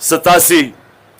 87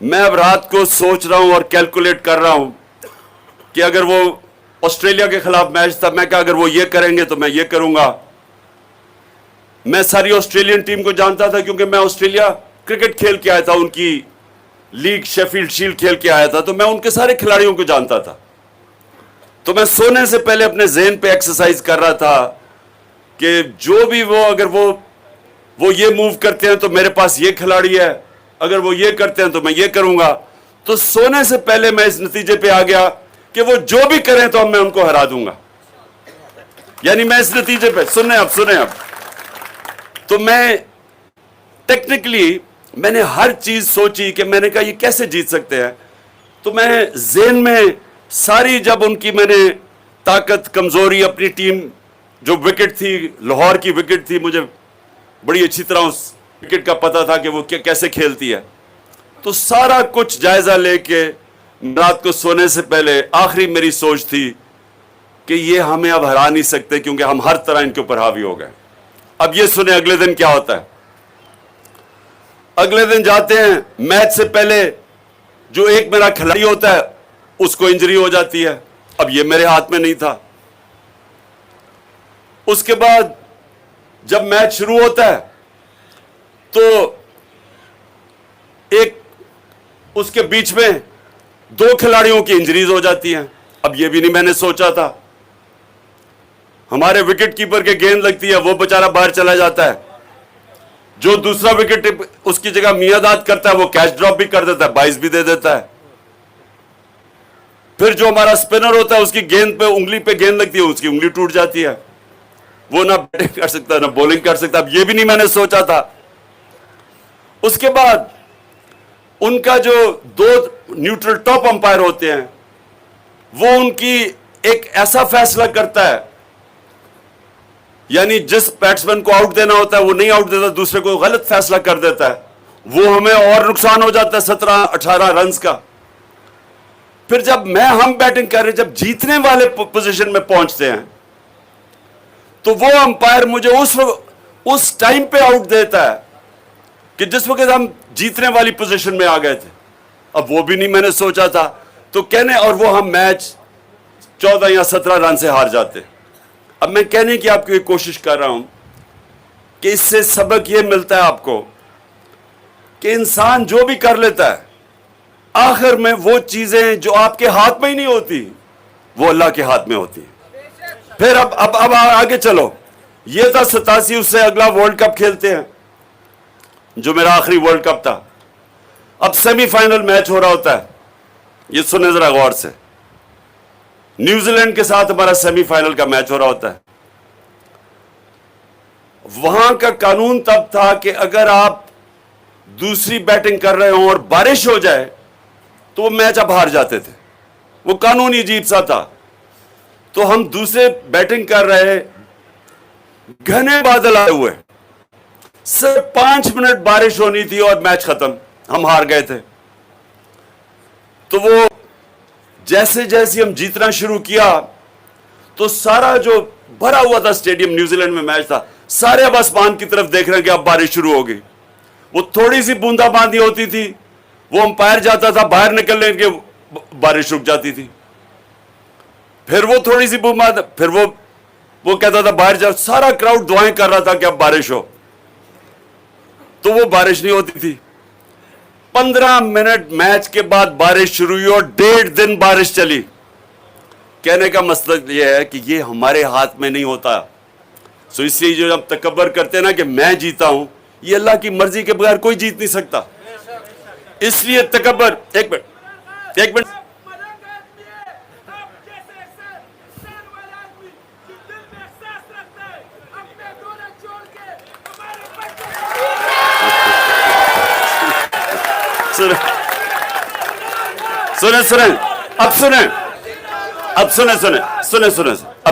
میں اب رات کو سوچ رہا ہوں اور کیلکولیٹ کر رہا ہوں کہ اگر وہ آسٹریلیا کے خلاف میچ تھا، میں کہا اگر وہ یہ کریں گے تو میں یہ کروں گا. میں ساری آسٹریلین ٹیم کو جانتا تھا کیونکہ میں آسٹریلیا کرکٹ کھیل کے آیا تھا، ان کی لیگ شیفیلڈ شیلڈ کھیل کے آیا تھا، تو میں ان کے سارے کھلاڑیوں کو جانتا تھا. تو میں سونے سے پہلے اپنے ذہن پہ ایکسرسائز کر رہا تھا کہ جو بھی وہ اگر وہ یہ موو کرتے ہیں تو میرے پاس یہ کھلاڑی ہے، اگر وہ یہ کرتے ہیں تو میں یہ کروں گا. تو سونے سے پہلے میں اس نتیجے پہ آ گیا کہ وہ جو بھی کریں تو میں ان کو ہرا دوں گا. یعنی میں اس نتیجے پہ سنیں اب تو میں ٹیکنیکلی میں نے ہر چیز سوچی کہ میں نے کہا یہ کیسے جیت سکتے ہیں. تو میں ذہن میں ساری جب ان کی میں نے طاقت کمزوری اپنی ٹیم جو وکٹ تھی لاہور کی وکٹ تھی، مجھے بڑی اچھی طرح اس وکٹ کا پتا تھا کہ وہ کیسے کھیلتی ہے. تو سارا کچھ جائزہ لے کے رات کو سونے سے پہلے آخری میری سوچ تھی کہ یہ ہمیں اب ہرا نہیں سکتے کیونکہ ہم ہر طرح ان کے اوپر حاوی ہو گئے. اب یہ سنیں اگلے دن کیا ہوتا ہے. اگلے دن جاتے ہیں، میچ سے پہلے جو ایک میرا کھلاڑی ہوتا ہے اس کو انجری ہو جاتی ہے. اب یہ میرے ہاتھ میں نہیں تھا. اس کے بعد جب میچ شروع ہوتا ہے تو ایک اس کے بیچ میں 2 کھلاڑیوں کی انجریز ہو جاتی ہیں. اب یہ بھی نہیں میں نے سوچا تھا. ہمارے وکٹ کیپر کے گیند لگتی ہے، وہ بیچارہ باہر چلا جاتا ہے. جو دوسرا وکٹ اس کی جگہ میاں داد کرتا ہے وہ کیچ ڈراپ بھی کر دیتا ہے، 22 بھی دے دیتا ہے. پھر جو ہمارا اسپنر ہوتا ہے اس کی گیند پہ انگلی پہ گیند لگتی ہے، اس کی انگلی ٹوٹ جاتی ہے، وہ نہ بیٹنگ کر سکتا نہ بولنگ کر سکتا. اب یہ بھی نہیں میں نے سوچا تھا. اس کے بعد ان کا جو 2 نیوٹرل ٹاپ امپائر ہوتے ہیں وہ ان کی ایک ایسا فیصلہ کرتا ہے، یعنی جس بیٹسمین کو آؤٹ دینا ہوتا ہے وہ نہیں آؤٹ دیتا، دوسرے کو غلط فیصلہ کر دیتا ہے، وہ ہمیں اور نقصان ہو جاتا ہے 17-18 رنز کا. پھر جب ہم بیٹنگ کر رہے جب جیتنے والے پوزیشن میں پہنچتے ہیں تو وہ امپائر مجھے اس ٹائم پہ آؤٹ دیتا ہے کہ جس وقت ہم جیتنے والی پوزیشن میں آ گئے تھے. اب وہ بھی نہیں میں نے سوچا تھا. تو اور وہ ہم میچ 14 یا 17 رن سے ہار جاتے. اب میں کہنے کی آپ کو یہ کوشش کر رہا ہوں کہ اس سے سبق یہ ملتا ہے آپ کو کہ انسان جو بھی کر لیتا ہے آخر میں وہ چیزیں جو آپ کے ہاتھ میں ہی نہیں ہوتی وہ اللہ کے ہاتھ میں ہوتی. پھر اب آگے چلو. یہ تھا 87، اس سے اگلا ورلڈ کپ کھیلتے ہیں جو میرا آخری ورلڈ کپ تھا. اب سیمی فائنل میچ ہو رہا ہوتا ہے. یہ سنیں ذرا غور سے. نیوزی لینڈ کے ساتھ ہمارا سیمی فائنل کا میچ ہو رہا ہوتا ہے. وہاں کا قانون تب تھا کہ اگر آپ دوسری بیٹنگ کر رہے ہوں اور بارش ہو جائے تو وہ میچ اب ہار جاتے تھے. وہ قانون ہی عجیب سا تھا. تو ہم دوسرے بیٹنگ کر رہے، گھنے بادل آئے ہوئے، صرف 5 منٹ بارش ہونی تھی اور میچ ختم، ہم ہار گئے تھے. تو وہ جیسے ہم جیتنا شروع کیا تو سارا جو بھرا ہوا تھا اسٹیڈیم، نیوزی لینڈ میں میچ تھا، سارے اب آسمان کی طرف دیکھ رہے ہیں کہ اب بارش شروع ہو گئی. وہ تھوڑی سی بوندا باندی ہوتی تھی، وہ امپائر جاتا تھا باہر نکلنے کے، بارش رک جاتی تھی. پھر وہ تھوڑی سی بوندا، پھر وہ کہتا تھا باہر جاؤ. سارا کراؤڈ دعائیں کر رہا تھا کہ اب بارش ہو، تو وہ بارش نہیں ہوتی تھی. 15 منٹ میچ کے بعد بارش شروع ہوئی اور 1.5 دن بارش چلی. کہنے کا مطلب یہ ہے کہ یہ ہمارے ہاتھ میں نہیں ہوتا. سو اس لیے جو ہم تکبر کرتے ہیں نا کہ میں جیتا ہوں، یہ اللہ کی مرضی کے بغیر کوئی جیت نہیں سکتا. اس لیے تکبر، ایک منٹ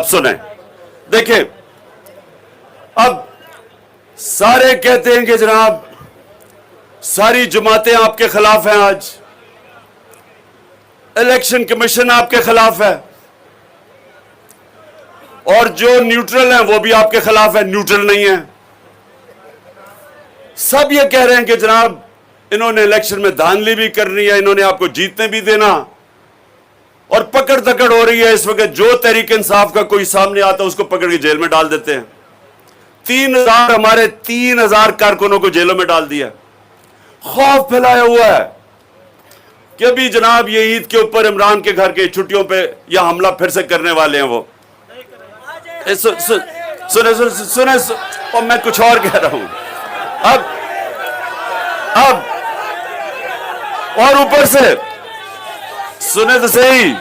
سنیں. دیکھیں، اب سارے کہتے ہیں کہ جناب ساری جماعتیں آپ کے خلاف ہیں، آج الیکشن کمیشن آپ کے خلاف ہے، اور جو نیوٹرل ہیں وہ بھی آپ کے خلاف ہے، نیوٹرل نہیں ہیں. سب یہ کہہ رہے ہیں کہ جناب انہوں نے الیکشن میں دھاندلی بھی کرنی ہے, انہوں نے آپ کو جیتنے بھی دینا, اور پکڑ دکڑ ہو رہی ہے اس وقت. جو تحریک انصاف کا کوئی سامنے آتا ہے اس کو پکڑ کے جیل میں ڈال دیتے ہیں. 3000 ہمارے 3000 کارکنوں کو جیلوں میں ڈال دیا. خوف پھیلایا ہوا ہے کہ ابھی جناب یہ عید کے اوپر عمران کے گھر کے چھٹیوں پہ یا حملہ پھر سے کرنے والے ہیں. وہ سنیں اور میں کچھ اور کہہ رہا ہوں. اب اور اوپر سے سنیں تو صحیح,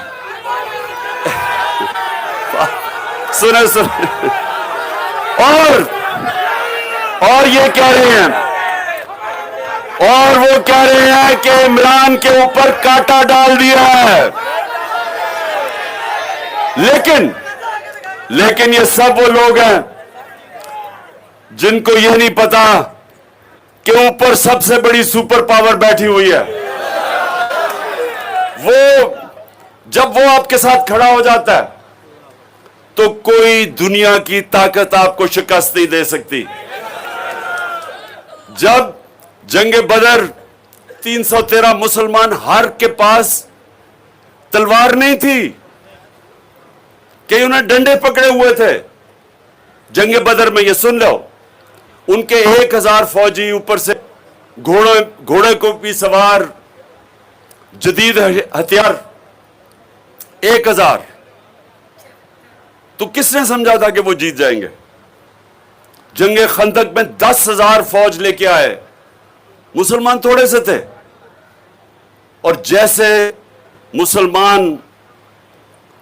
سنیں اور یہ کہہ رہے ہیں, اور وہ کہہ رہے ہیں کہ عمران کے اوپر کانٹا ڈال دیا ہے. لیکن یہ سب وہ لوگ ہیں جن کو یہ نہیں پتا کہ اوپر سب سے بڑی سپر پاور بیٹھی ہوئی ہے. جب وہ آپ کے ساتھ کھڑا ہو جاتا ہے تو کوئی دنیا کی طاقت آپ کو شکست نہیں دے سکتی. جب جنگ بدر 313 مسلمان ہر کے پاس تلوار نہیں تھی کہ انہیں ڈنڈے پکڑے ہوئے تھے. جنگ بدر میں یہ سن لو, ان کے 1000 فوجی اوپر سے گھوڑے کو بھی سوار, جدید ہتھیار 1000. تو کس نے سمجھا تھا کہ وہ جیت جائیں گے؟ جنگ خندق میں 10,000 فوج لے کے آئے, مسلمان تھوڑے سے تھے, اور جیسے مسلمان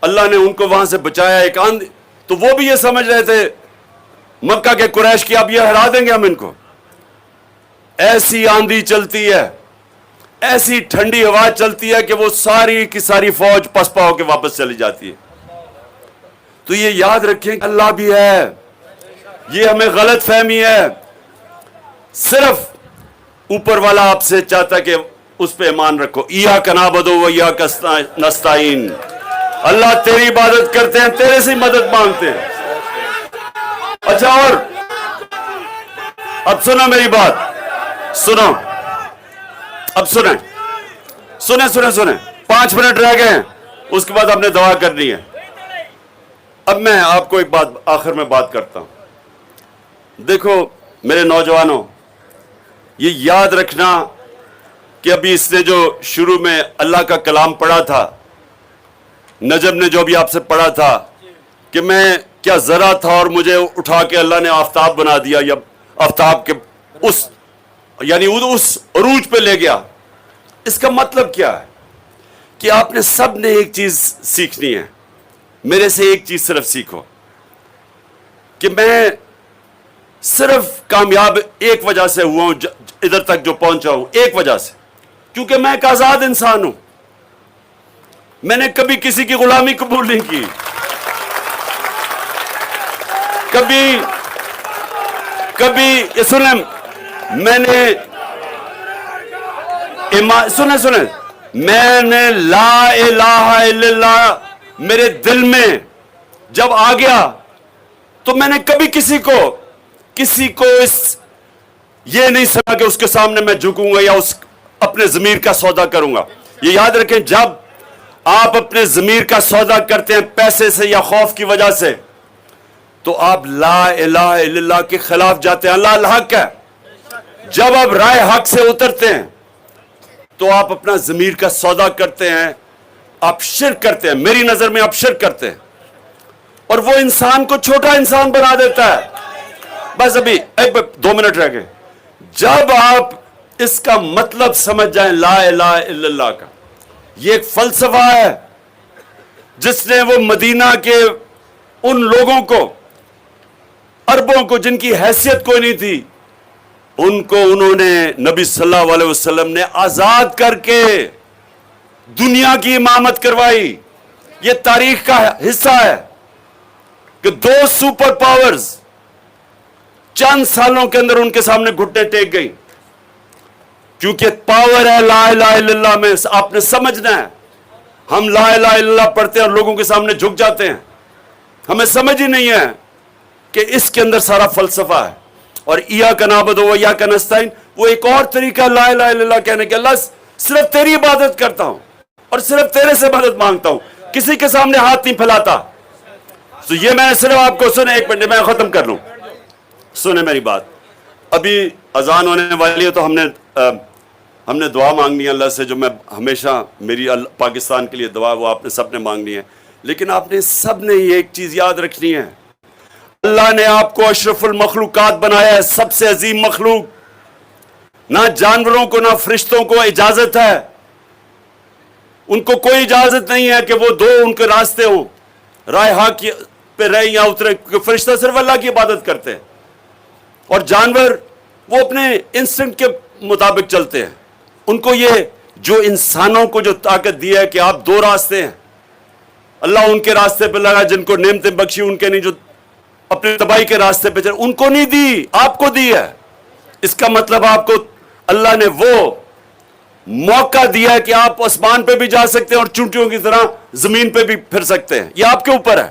اللہ نے ان کو وہاں سے بچایا ایک آندھی, تو وہ بھی یہ سمجھ رہے تھے مکہ کے قریش کی اب یہ ہرا دیں گے ہم ان کو. ایسی آندھی چلتی ہے, ایسی ٹھنڈی ہوا چلتی ہے کہ وہ ساری کی ساری فوج پسپا ہو کے واپس چلی جاتی ہے. تو یہ یاد رکھیں کہ اللہ بھی ہے, یہ ہمیں غلط فہمی ہے. صرف اوپر والا آپ سے چاہتا ہے کہ اس پہ ایمان رکھو. ایاک نعبد و ایاک نستعین, اللہ تیری عبادت کرتے ہیں, تیرے سے مدد مانگتے ہیں. اچھا, اور اب سنو میری بات, سنو, اب سنیں 5 منٹ رہ گئے ہیں, اس کے بعد ہم نے دعا کرنی ہے. اب میں آپ کو ایک بات آخر میں بات کرتا ہوں. دیکھو میرے نوجوانوں, یہ یاد رکھنا کہ ابھی اس نے جو شروع میں اللہ کا کلام پڑھا تھا, نجم نے جو بھی آپ سے پڑھا تھا کہ میں کیا ذرا تھا اور مجھے اٹھا کے اللہ نے آفتاب بنا دیا, یا آفتاب کے اس عروج پہ لے گیا. اس کا مطلب کیا ہے کہ آپ نے سب نے ایک چیز سیکھنی ہے. میرے سے ایک چیز صرف سیکھو کہ میں صرف کامیاب ایک وجہ سے ہوا ہوں, ادھر تک جو پہنچا ہوں ایک وجہ سے, کیونکہ میں ایک آزاد انسان ہوں. میں نے کبھی کسی کی غلامی قبول نہیں کی, کبھی یہ سنیں, میں نے سنیں میں نے لا الہ الا اللہ میرے دل میں جب آ گیا تو میں نے کبھی کسی کو یہ نہیں سنا کہ اس کے سامنے میں جھکوں گا یا اپنے ضمیر کا سودا کروں گا. یہ یاد رکھیں, جب آپ اپنے ضمیر کا سودا کرتے ہیں پیسے سے یا خوف کی وجہ سے, تو آپ لا الہ الا اللہ کے خلاف جاتے ہیں. اللہ الحق ہے. جب آپ رائے حق سے اترتے ہیں تو آپ اپنا ضمیر کا سودا کرتے ہیں, آپ شرک کرتے ہیں. میری نظر میں آپ شرک کرتے ہیں, اور وہ انسان کو چھوٹا انسان بنا دیتا ہے. بس ابھی 2 منٹ رہ گئے. جب آپ اس کا مطلب سمجھ جائیں لا الہ الا اللہ کا, یہ ایک فلسفہ ہے جس نے وہ مدینہ کے ان لوگوں کو, عربوں کو جن کی حیثیت کوئی نہیں تھی, ان کو انہوں نے نبی صلی اللہ علیہ وسلم نے آزاد کر کے دنیا کی امامت کروائی. یہ تاریخ کا حصہ ہے کہ 2 سپر پاورز چند سالوں کے اندر ان کے سامنے گھٹنے ٹیک گئی. کیونکہ پاور ہے لا الہ الا اللہ میں, آپ نے سمجھنا ہے. ہم لا الہ الا اللہ پڑھتے ہیں اور لوگوں کے سامنے جھک جاتے ہیں, ہمیں سمجھ ہی نہیں ہے کہ اس کے اندر سارا فلسفہ ہے. اور ایاک نعبد و ایاک نستعین وہ ایک اور طریقہ لا الہ الا اللہ کہنے کے، اللہ صرف تیری عبادت کرتا ہوں اور صرف تیرے سے مدد مانگتا ہوں، کسی کے سامنے ہاتھ نہیں پھیلاتا. تو یہ میں نے صرف آپ کو سنے، ایک منٹ میں ختم کر لوں، سنے میری بات. ابھی اذان ہونے والی ہے تو ہم نے دعا مانگنی ہے اللہ سے، جو میں ہمیشہ میری پاکستان کے لیے دعا وہ آپ نے سب نے مانگنی ہے. لیکن آپ نے سب نے یہ ایک چیز یاد رکھنی ہے، اللہ نے آپ کو اشرف المخلوقات بنایا ہے، سب سے عظیم مخلوق. نہ جانوروں کو نہ فرشتوں کو اجازت ہے، ان کو کوئی اجازت نہیں ہے کہ وہ دو ان کے راستے ہوں، راہ حق پہ رہے یا اترے، کیونکہ فرشتہ صرف اللہ کی عبادت کرتے ہیں اور جانور وہ اپنے انسٹنکٹ کے مطابق چلتے ہیں. ان کو یہ جو انسانوں کو جو طاقت دی ہے کہ آپ دو راستے ہیں، اللہ ان کے راستے پہ لگا جن کو نعمتیں بخشی، ان کے نہیں جو اپنے تباہی کے راستے پہ چلے، ان کو نہیں دی، آپ کو دی ہے. اس کا مطلب آپ کو اللہ نے وہ موقع دیا ہے کہ آپ آسمان پہ بھی جا سکتے ہیں اور چونٹیوں کی طرح زمین پہ بھی پھر سکتے ہیں. یہ آپ کے اوپر ہے.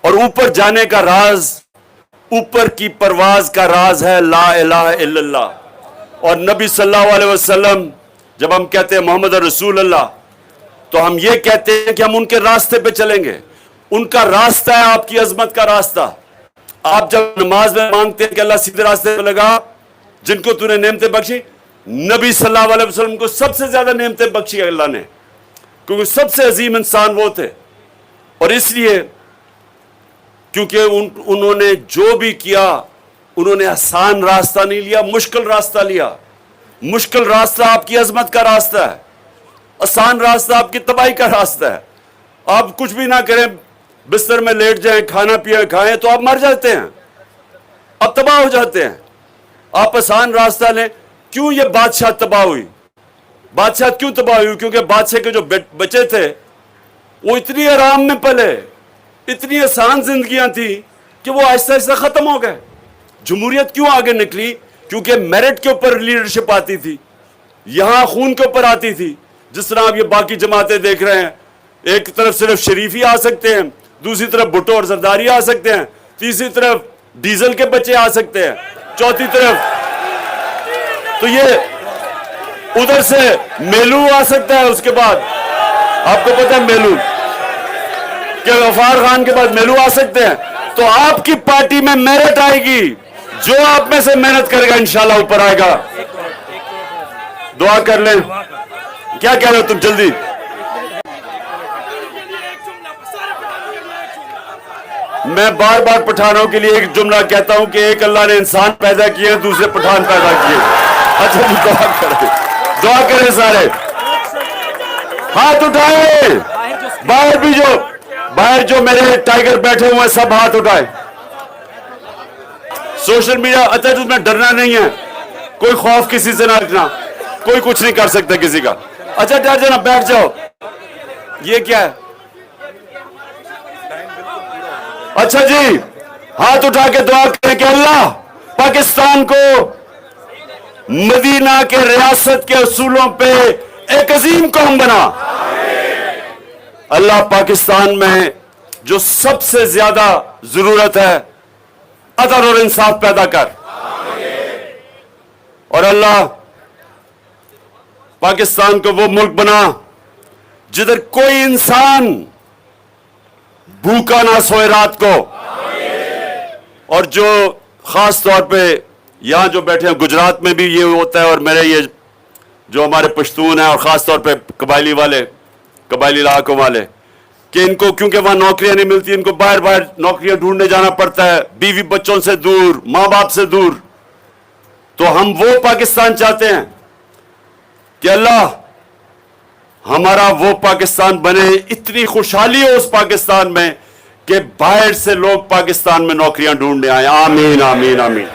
اور اوپر جانے کا راز، اوپر کی پرواز کا راز ہے لا الہ الا اللہ. اور نبی صلی اللہ علیہ وسلم جب ہم کہتے ہیں محمد رسول اللہ، تو ہم یہ کہتے ہیں کہ ہم ان کے راستے پہ چلیں گے. ان کا راستہ ہے آپ کی عظمت کا راستہ. آپ جب نماز میں مانگتے ہیں کہ اللہ سیدھے راستے پہ لگا جن کو تو نے نعمتیں بخشی، نبی صلی اللہ علیہ وسلم کو سب سے زیادہ نعمتیں بخشی اللہ نے، کیونکہ سب سے عظیم انسان وہ تھے. اور اس لیے کیونکہ انہوں نے جو بھی کیا، انہوں نے آسان راستہ نہیں لیا، مشکل راستہ لیا. مشکل راستہ آپ کی عظمت کا راستہ ہے، آسان راستہ آپ کی تباہی کا راستہ ہے. آپ کچھ بھی نہ کریں، بستر میں لیٹ جائیں، کھانا پیا کھائیں تو آپ مر جاتے ہیں، آپ تباہ ہو جاتے ہیں. آپ آسان راستہ لیں. کیوں یہ بادشاہ تباہ ہوئی؟ بادشاہ کیوں تباہ ہوئی؟ کیونکہ بادشاہ کے جو بچے تھے وہ اتنی آرام میں پلے، اتنی آسان زندگیاں تھیں کہ وہ آہستہ آہستہ ختم ہو گئے. جمہوریت کیوں آگے نکلی؟ کیونکہ میرٹ کے اوپر لیڈرشپ آتی تھی، یہاں خون کے اوپر آتی تھی. جس طرح آپ یہ باقی جماعتیں دیکھ رہے ہیں، ایک طرف صرف شریفی آ سکتے ہیں، دوسری طرف بھٹو اور زرداری آ سکتے ہیں، تیسری طرف ڈیزل کے بچے آ سکتے ہیں، چوتھی طرف تو یہ ادھر سے میلو آ سکتا ہے. اس کے بعد آپ کو پتہ ہے میلو کہ غفار خان کے بعد میلو آ سکتے ہیں. تو آپ کی پارٹی میں میرٹ آئے گی، جو آپ میں سے محنت کرے گا انشاءاللہ اوپر آئے گا. دعا کر لیں. کیا کہہ رہے ہو تم؟ جلدی. میں بار بار پٹھانوں کے لیے ایک جملہ کہتا ہوں کہ ایک اللہ نے انسان پیدا کیے، دوسرے پٹھان پیدا کیے. اچھا جی، دعا کریں، دعا کریں سارے. ہاتھ اٹھائیں. باہر جو میرے ٹائیگر بیٹھے ہوئے ہیں سب ہاتھ اٹھائیں. سوشل میڈیا، اچھا جس میں ڈرنا نہیں ہے، کوئی خوف کسی سے نہ رکھنا، کوئی کچھ نہیں کر سکتا کسی کا. اچھا ڈر جانا، بیٹھ جاؤ. یہ کیا ہے؟ اچھا جی، ہاتھ اٹھا کے دعا کریں کہ اللہ پاکستان کو مدینہ کے ریاست کے اصولوں پہ ایک عظیم قوم بنا. اللہ پاکستان میں جو سب سے زیادہ ضرورت ہے عدل اور انصاف پیدا کر. اور اللہ پاکستان کو وہ ملک بنا جدھر کوئی انسان بھوکا نہ سوئے رات کو. اور جو خاص طور پہ یہاں جو بیٹھے ہیں گجرات میں بھی یہ ہوتا ہے، اور میرے یہ جو ہمارے پشتون ہیں اور خاص طور پہ قبائلی علاقوں والے، کہ ان کو کیونکہ وہاں نوکریاں نہیں ملتی، ان کو باہر نوکریاں ڈھونڈنے جانا پڑتا ہے، بیوی بچوں سے دور، ماں باپ سے دور. تو ہم وہ پاکستان چاہتے ہیں کہ اللہ ہمارا وہ پاکستان بنے، اتنی خوشحالی ہو اس پاکستان میں کہ باہر سے لوگ پاکستان میں نوکریاں ڈھونڈنے آئیں. آمین آمین آمین.